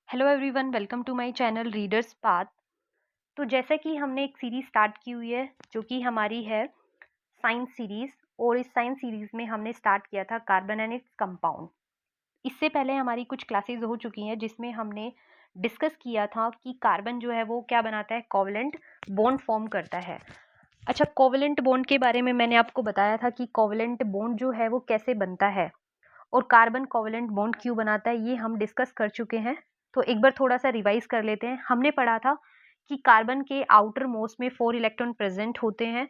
Hello everyone, welcome to my channel Readers Path. तो जैसा कि हमने एक सीरीज स्टार्ट की हुई है जो कि हमारी है साइंस सीरीज, और इस साइंस सीरीज में हमने स्टार्ट किया था कार्बन एंड इट्स कंपाउंड। इससे पहले हमारी कुछ क्लासेस हो चुकी हैं जिसमें हमने डिस्कस किया था कि कार्बन जो है वो क्या बनाता है, कोवलेंट बॉन्ड फॉर्म करता है। अच्छा, कोवलेंट बॉन्ड के बारे में मैंने आपको बताया था कि कोवलेंट बॉन्ड जो है वो कैसे बनता है और कार्बन कोवलेंट बॉन्ड क्यों बनाता है, ये हम डिस्कस कर चुके हैं। तो एक बार थोड़ा सा रिवाइज कर लेते हैं। हमने पढ़ा था कि कार्बन के आउटर मोस्ट में 4 इलेक्ट्रॉन प्रेजेंट होते हैं।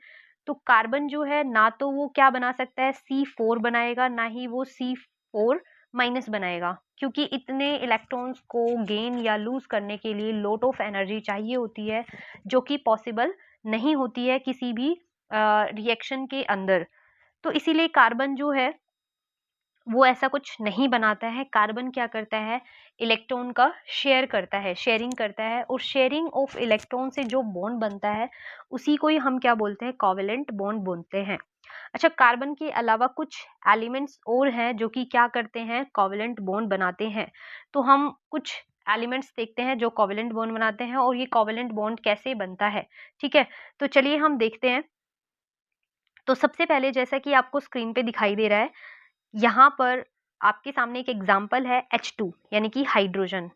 तो कार्बन जो है ना तो वो क्या बना सकता है, C4 बनाएगा, ना ही वो C4 माइनस बनाएगा, क्योंकि इतने इलेक्ट्रॉन्स को गेन या लूज करने के लिए लॉट ऑफ एनर्जी चाहिए होती है, जो कि पॉसिबल नहीं होती है किसी भी रिएक्शन के अंदर। तो इसीलिए कार्बन जो है वो ऐसा कुछ नहीं बनाता है। कार्बन क्या करता है, इलेक्ट्रॉन का शेयर करता है, शेयरिंग करता है, और शेयरिंग ऑफ इलेक्ट्रॉन से जो बॉन्ड बनता है उसी को ही हम क्या बोलते हैं, कोवलेंट बॉन्ड बोलते हैं। अच्छा, कार्बन के अलावा कुछ एलिमेंट्स और हैं जो कि क्या करते हैं, कोवलेंट बॉन्ड बनाते हैं। तो हम कुछ एलिमेंट्स देखते हैं जो कोवलेंट बॉन्ड बनाते हैं और ये कोवलेंट बॉन्ड कैसे बनता है। ठीक है, तो चलिए हम देखते हैं। तो सबसे पहले जैसा कि आपको स्क्रीन पे दिखाई दे रहा है, यहाँ पर आपके सामने एक एग्जाम्पल है H2 यानी कि हाइड्रोजन।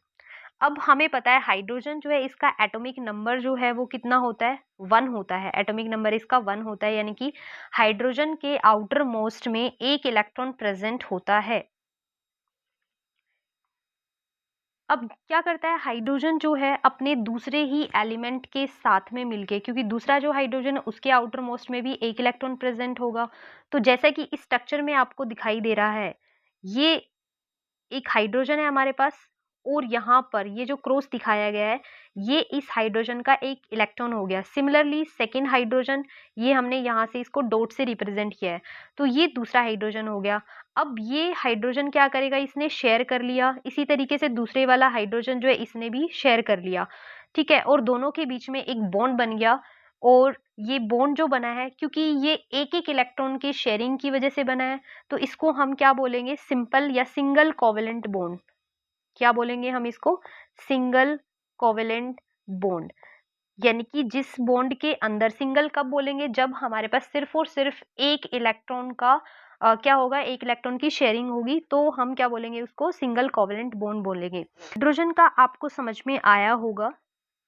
अब हमें पता है हाइड्रोजन जो है इसका एटॉमिक नंबर जो है वो कितना होता है, 1 होता है। एटॉमिक नंबर इसका 1 होता है, यानी कि हाइड्रोजन के आउटर मोस्ट में एक इलेक्ट्रॉन प्रेजेंट होता है। अब क्या करता है हाइड्रोजन जो है अपने दूसरे ही एलिमेंट के साथ में मिलके, क्योंकि दूसरा जो हाइड्रोजन है उसके आउटर मोस्ट में भी एक इलेक्ट्रॉन प्रेजेंट होगा। तो जैसा कि इस स्ट्रक्चर में आपको दिखाई दे रहा है, ये एक हाइड्रोजन है हमारे पास, और यहाँ पर ये जो क्रॉस दिखाया गया है ये इस हाइड्रोजन का एक इलेक्ट्रॉन हो गया। सिमिलरली सेकेंड हाइड्रोजन, ये हमने यहाँ से इसको डॉट से रिप्रेजेंट किया है, तो ये दूसरा हाइड्रोजन हो गया। अब ये हाइड्रोजन क्या करेगा, इसने शेयर कर लिया, इसी तरीके से दूसरे वाला हाइड्रोजन जो है इसने भी शेयर कर लिया। ठीक है, और दोनों के बीच में एक बॉन्ड बन गया। और ये बॉन्ड जो बना है, क्योंकि ये एक एक इलेक्ट्रॉन की शेयरिंग की वजह से बना है, तो इसको हम क्या बोलेंगे, सिंपल या सिंगल कोवेलेंट बॉन्ड। क्या बोलेंगे हम इसको, सिंगल कोवेलेंट बॉन्ड। यानी कि जिस बॉन्ड के अंदर, सिंगल कब बोलेंगे, जब हमारे पास सिर्फ और सिर्फ एक इलेक्ट्रॉन का क्या होगा, एक इलेक्ट्रॉन की शेयरिंग होगी, तो हम क्या बोलेंगे, उसको सिंगल कोवेलेंट बॉन्ड बोलेंगे। हाइड्रोजन का आपको समझ में आया होगा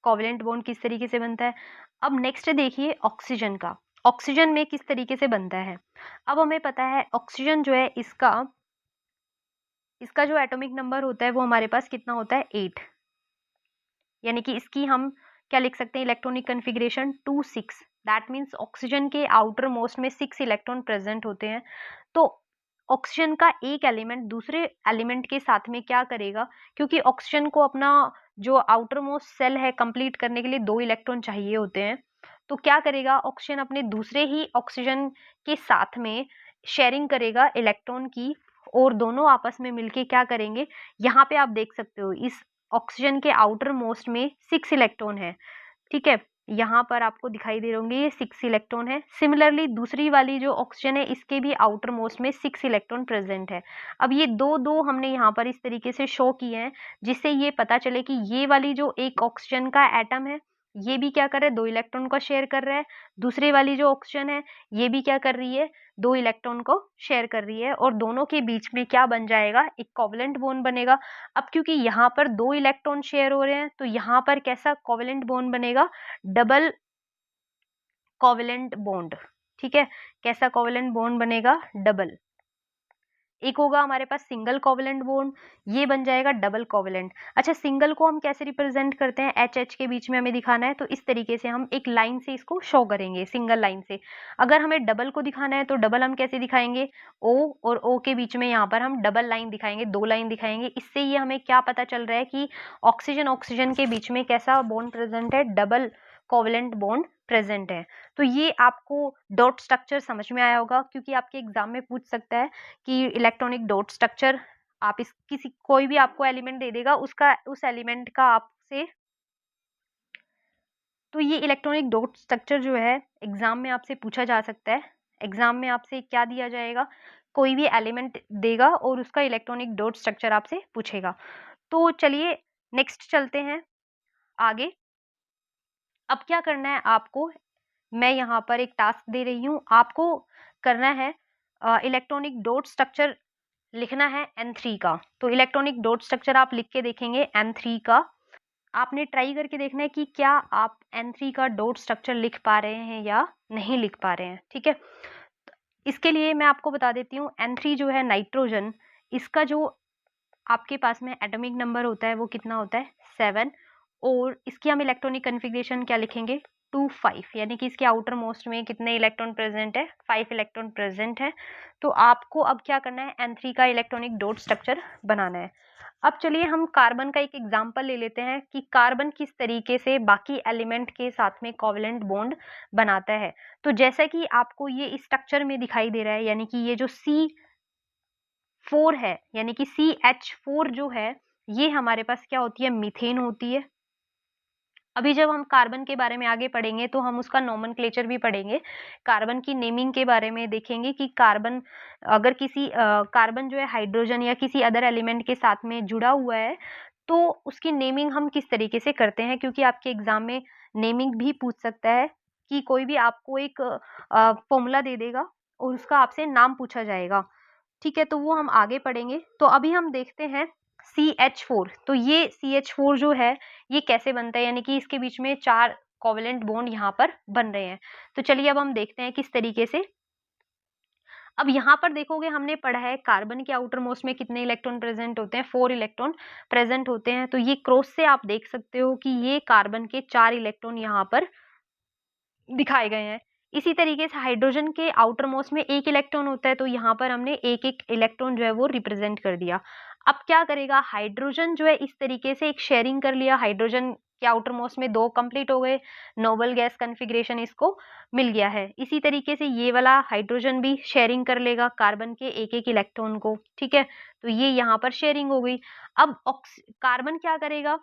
कोवेलेंट बॉन्ड किस तरीके से बनता है। अब नेक्स्ट देखिए ऑक्सीजन का, ऑक्सीजन में किस तरीके से बनता है। अब हमें पता है ऑक्सीजन जो है इसका इसका जो एटॉमिक नंबर होता है वो हमारे पास कितना होता है, 8। यानी कि इसकी हम क्या लिख सकते हैं, electronic configuration 2 6। That means oxygen के आउटर मोस्ट में 6 इलेक्ट्रॉन प्रेजेंट होते हैं। तो ऑक्सीजन का एक एलिमेंट दूसरे एलिमेंट के साथ में क्या करेगा, क्योंकि ऑक्सीजन को अपना जो आउटर मोस्ट सेल है कंप्लीट करने के लिए 2 इलेक्ट्रॉन चाहिए होते हैं। तो क्या करेगा, ऑक्सीजन अपने दूसरे ही ऑक्सीजन के साथ में शेयरिंग करेगा इलेक्ट्रॉन की, और दोनों आपस में मिलके क्या करेंगे, यहाँ पे आप देख सकते हो इस ऑक्सीजन के आउटर मोस्ट में 6 इलेक्ट्रॉन है। ठीक है, यहाँ पर आपको दिखाई दे रहे होंगे ये 6 इलेक्ट्रॉन है। सिमिलरली दूसरी वाली जो ऑक्सीजन है इसके भी आउटर मोस्ट में 6 इलेक्ट्रॉन प्रेजेंट है। अब ये दो दो हमने यहाँ पर इस तरीके से शो किए हैं जिससे ये पता चले कि ये वाली जो एक ऑक्सीजन का एटम है ये भी क्या कर रहा है, 2 इलेक्ट्रॉन का शेयर कर रहा है। दूसरी वाली जो ऑक्सीजन है ये भी क्या कर रही है, 2 इलेक्ट्रॉन को शेयर कर रही है, और दोनों के बीच में क्या बन जाएगा, एक कोवेलेंट बॉन्ड बनेगा। अब क्योंकि यहाँ पर 2 इलेक्ट्रॉन शेयर हो रहे हैं तो यहाँ पर कैसा कोवेलेंट बॉन्ड बनेगा, डबल कोवेलेंट बॉन्ड। ठीक है, कैसा कोवेलेंट बॉन्ड बनेगा, डबल। एक होगा हमारे पास सिंगल कोवेलेंट बॉन्ड, ये बन जाएगा डबल कोवेलेंट। अच्छा, सिंगल को हम कैसे रिप्रेजेंट करते हैं, एच एच के बीच में हमें दिखाना है तो इस तरीके से हम एक लाइन से इसको शो करेंगे, सिंगल लाइन से। अगर हमें डबल को दिखाना है तो डबल हम कैसे दिखाएंगे, ओ और ओ के बीच में यहाँ पर हम डबल लाइन दिखाएंगे, 2 लाइन दिखाएंगे। इससे ये हमें क्या पता चल रहा है कि ऑक्सीजन ऑक्सीजन के बीच में कैसा बॉन्ड प्रेजेंट है, डबल कोवेलेंट बॉन्ड प्रेजेंट है। तो ये आपको डॉट स्ट्रक्चर समझ में आया होगा, क्योंकि आपके एग्जाम में पूछ सकता है कि इलेक्ट्रॉनिक डॉट स्ट्रक्चर, आप इस किसी कोई भी आपको एलिमेंट दे देगा उसका, उस एलिमेंट का आपसे, तो ये इलेक्ट्रॉनिक डॉट स्ट्रक्चर जो है एग्जाम में आपसे पूछा जा सकता है। एग्जाम में आपसे क्या दिया जाएगा, कोई भी एलिमेंट देगा और उसका इलेक्ट्रॉनिक डॉट स्ट्रक्चर आपसे पूछेगा। तो चलिए नेक्स्ट चलते हैं आगे। अब क्या करना है आपको, मैं यहाँ पर एक टास्क दे रही हूँ, आपको करना है इलेक्ट्रॉनिक डॉट स्ट्रक्चर लिखना है N3 का। तो इलेक्ट्रॉनिक डॉट स्ट्रक्चर आप लिख के देखेंगे N3 का। आपने ट्राई करके देखना है कि क्या आप N3 का डॉट स्ट्रक्चर लिख पा रहे हैं या नहीं लिख पा रहे हैं, ठीक है। इसके लिए मैं आपको बता देती हूँ, N3 जो है नाइट्रोजन, इसका जो आपके पास में एटॉमिक नंबर होता है वो कितना होता है 7, और इसकी हम इलेक्ट्रॉनिक कन्फिग्रेशन क्या लिखेंगे 2 5, यानी कि इसके आउटर मोस्ट में कितने इलेक्ट्रॉन प्रेजेंट है 5 इलेक्ट्रॉन प्रेजेंट है। तो आपको अब क्या करना है N3 का इलेक्ट्रॉनिक डॉट स्ट्रक्चर बनाना है। अब चलिए हम कार्बन का एक एग्जांपल ले लेते हैं कि कार्बन किस तरीके से बाकी एलिमेंट के साथ में कोवेलेंट बॉन्ड बनाता है। तो जैसा कि आपको ये स्ट्रक्चर में दिखाई दे रहा है, यानी कि ये जो C4 है, यानी कि CH4 जो है, ये हमारे पास क्या होती है मीथेन होती है। अभी जब हम कार्बन के बारे में आगे पढ़ेंगे तो हम उसका नोमेनक्लेचर भी पढ़ेंगे, कार्बन की नेमिंग के बारे में देखेंगे कि कार्बन अगर किसी कार्बन जो है हाइड्रोजन या किसी अदर एलिमेंट के साथ में जुड़ा हुआ है तो उसकी नेमिंग हम किस तरीके से करते हैं, क्योंकि आपके एग्जाम में नेमिंग भी पूछ सकता है कि कोई भी आपको एक फॉर्मूला दे देगा और उसका आपसे नाम पूछा जाएगा, ठीक है। तो वो हम आगे पढ़ेंगे। तो अभी हम देखते हैं CH4। तो ये CH4 जो है ये कैसे बनता है, यानी कि इसके बीच में 4 कोवेलेंट बॉन्ड यहाँ पर बन रहे हैं। तो चलिए अब हम देखते हैं किस तरीके से। अब यहाँ पर देखोगे हमने पढ़ा है कार्बन के आउटर मोस्ट में कितने इलेक्ट्रॉन प्रेजेंट होते हैं 4 इलेक्ट्रॉन प्रेजेंट होते हैं। तो ये क्रॉस से आप देख सकते हो कि ये कार्बन के 4 इलेक्ट्रॉन यहाँ पर दिखाए गए हैं। इसी तरीके से हाइड्रोजन के आउटर मोस्ट में 1 इलेक्ट्रॉन होता है, तो यहाँ पर हमने एक एक इलेक्ट्रॉन जो है वो रिप्रेजेंट कर दिया। अब क्या करेगा हाइड्रोजन जो है इस तरीके से एक शेयरिंग कर लिया, हाइड्रोजन के आउटर मोस्ट में 2 कंप्लीट हो गए, नोबल गैस कन्फिग्रेशन इसको मिल गया है। इसी तरीके से ये वाला हाइड्रोजन भी शेयरिंग कर लेगा कार्बन के एक एक इलेक्ट्रॉन को, ठीक है। तो ये यहाँ पर शेयरिंग हो गई। अब कार्बन क्या करेगा,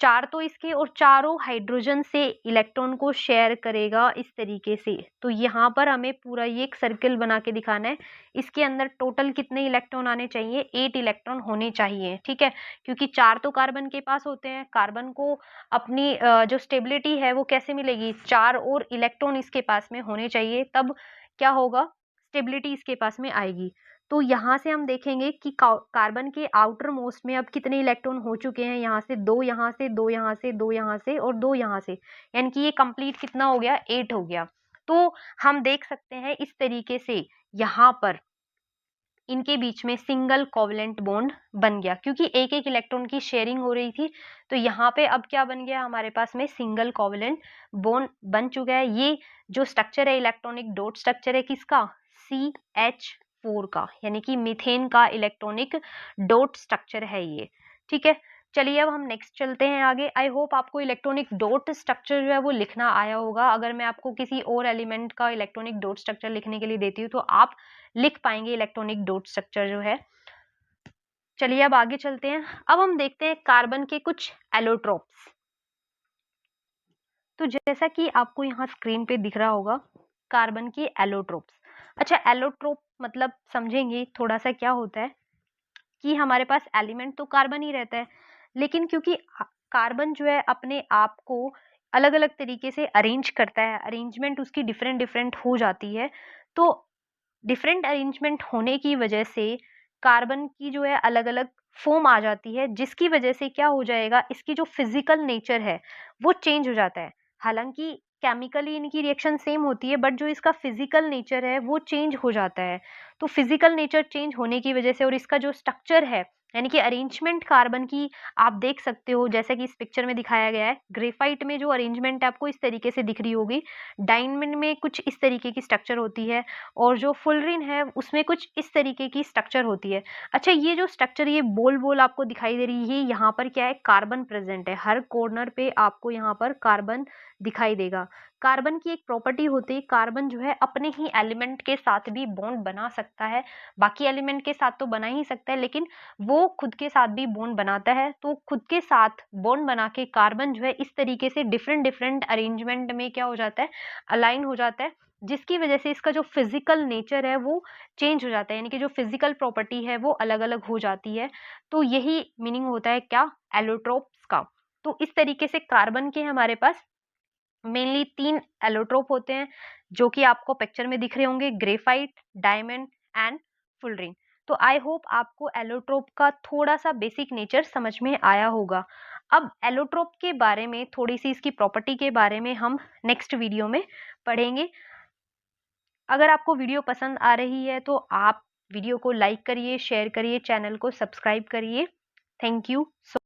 4 तो इसके और चारों हाइड्रोजन से इलेक्ट्रॉन को शेयर करेगा इस तरीके से। तो यहाँ पर हमें पूरा ये एक सर्किल बना के दिखाना है। इसके अंदर टोटल कितने इलेक्ट्रॉन आने चाहिए 8 इलेक्ट्रॉन होने चाहिए, ठीक है। क्योंकि 4 तो कार्बन के पास होते हैं, कार्बन को अपनी जो स्टेबिलिटी है वो कैसे मिलेगी, 4 और इलेक्ट्रॉन इसके पास में होने चाहिए, तब क्या होगा स्टेबिलिटी इसके पास में आएगी। तो यहाँ से हम देखेंगे कि कार्बन के आउटर मोस्ट में अब कितने इलेक्ट्रॉन हो चुके हैं, यहाँ से 2, यहाँ से 2, यहाँ से 2, यहाँ से और 2 यहाँ से, यानी कि ये कंप्लीट कितना हो गया 8 हो गया। तो हम देख सकते हैं इस तरीके से यहाँ पर इनके बीच में सिंगल कोवेलेंट बॉन्ड बन गया, क्योंकि एक एक इलेक्ट्रॉन की शेयरिंग हो रही थी। तो यहाँ पे अब क्या बन गया हमारे पास में सिंगल कोवेलेंट बॉन्ड बन चुका है। ये जो स्ट्रक्चर है इलेक्ट्रॉनिक डॉट स्ट्रक्चर है किसका CH4 का, यानी कि मीथेन का इलेक्ट्रॉनिक डॉट स्ट्रक्चर है ये, ठीक है। चलिए अब हम नेक्स्ट चलते हैं आगे। आई होप आपको इलेक्ट्रॉनिक डॉट स्ट्रक्चर जो है वो लिखना आया होगा। अगर मैं आपको किसी और एलिमेंट का इलेक्ट्रॉनिक डॉट स्ट्रक्चर लिखने के लिए देती हूँ तो आप लिख पाएंगे इलेक्ट्रॉनिक डॉट स्ट्रक्चर जो है। चलिए अब आगे चलते हैं। अब हम देखते हैं कार्बन के कुछ एलोट्रोप्स। तो जैसा कि आपको यहाँ स्क्रीन पे दिख रहा होगा कार्बन के एलोट्रोप्स। अच्छा, एलोट्रोप मतलब समझेंगे थोड़ा सा क्या होता है कि हमारे पास एलिमेंट तो कार्बन ही रहता है, लेकिन क्योंकि कार्बन जो है अपने आप को अलग अलग तरीके से अरेंज करता है, अरेंजमेंट उसकी डिफरेंट डिफरेंट हो जाती है। तो डिफरेंट अरेंजमेंट होने की वजह से कार्बन की जो है अलग अलग फॉर्म आ जाती है, जिसकी वजह से क्या हो जाएगा इसकी जो फिजिकल नेचर है वो चेंज हो जाता है। हालांकि केमिकली इनकी रिएक्शन सेम होती है, बट जो इसका फिजिकल नेचर है वो चेंज हो जाता है। तो फिजिकल नेचर चेंज होने की वजह से और इसका जो स्ट्रक्चर है यानी कि अरेंजमेंट कार्बन की आप देख सकते हो, जैसा कि इस पिक्चर में दिखाया गया है। ग्रेफाइट में जो अरेंजमेंट है आपको इस तरीके से दिख रही होगी, डायमंड में कुछ इस तरीके की स्ट्रक्चर होती है, और जो फुलरिन है उसमें कुछ इस तरीके की स्ट्रक्चर होती है। अच्छा, ये जो स्ट्रक्चर ये बोल बोल आपको दिखाई दे रही है, यहाँ पर क्या है कार्बन प्रेजेंट है, हर कॉर्नर पे आपको यहाँ पर कार्बन दिखाई देगा। कार्बन की एक प्रॉपर्टी होती है, कार्बन जो है अपने ही एलिमेंट के साथ भी बॉन्ड बना सकता है। बाकी एलिमेंट के साथ तो बना ही सकता है, लेकिन वो खुद के साथ भी बॉन्ड बनाता है। तो खुद के साथ बॉन्ड बना के कार्बन जो है इस तरीके से डिफरेंट डिफरेंट अरेंजमेंट में क्या हो जाता है अलाइन हो जाता है, जिसकी वजह से इसका जो फिजिकल नेचर है वो चेंज हो जाता है, यानी कि जो फिजिकल प्रॉपर्टी है वो अलग-अलग हो जाती है। तो यही मीनिंग होता है क्या, एलोट्रोप्स का। तो इस तरीके से कार्बन के हमारे पास मेनली 3 एलोट्रोप होते हैं, जो कि आपको पिक्चर में दिख रहे होंगे, ग्रेफाइट, डायमंड एंड फुलरिंग। तो आई होप आपको एलोट्रोप का थोड़ा-सा बेसिक नेचर समझ में आया होगा। अब एलोट्रोप के बारे में, थोड़ी-सी इसकी प्रॉपर्टी के बारे में हम नेक्स्ट वीडियो में पढ़ेंगे। अगर आपको वीडियो पसंद आ रही है तो आप वीडियो को लाइक करिए, शेयर करिए, चैनल को सब्सक्राइब करिए। Thank you so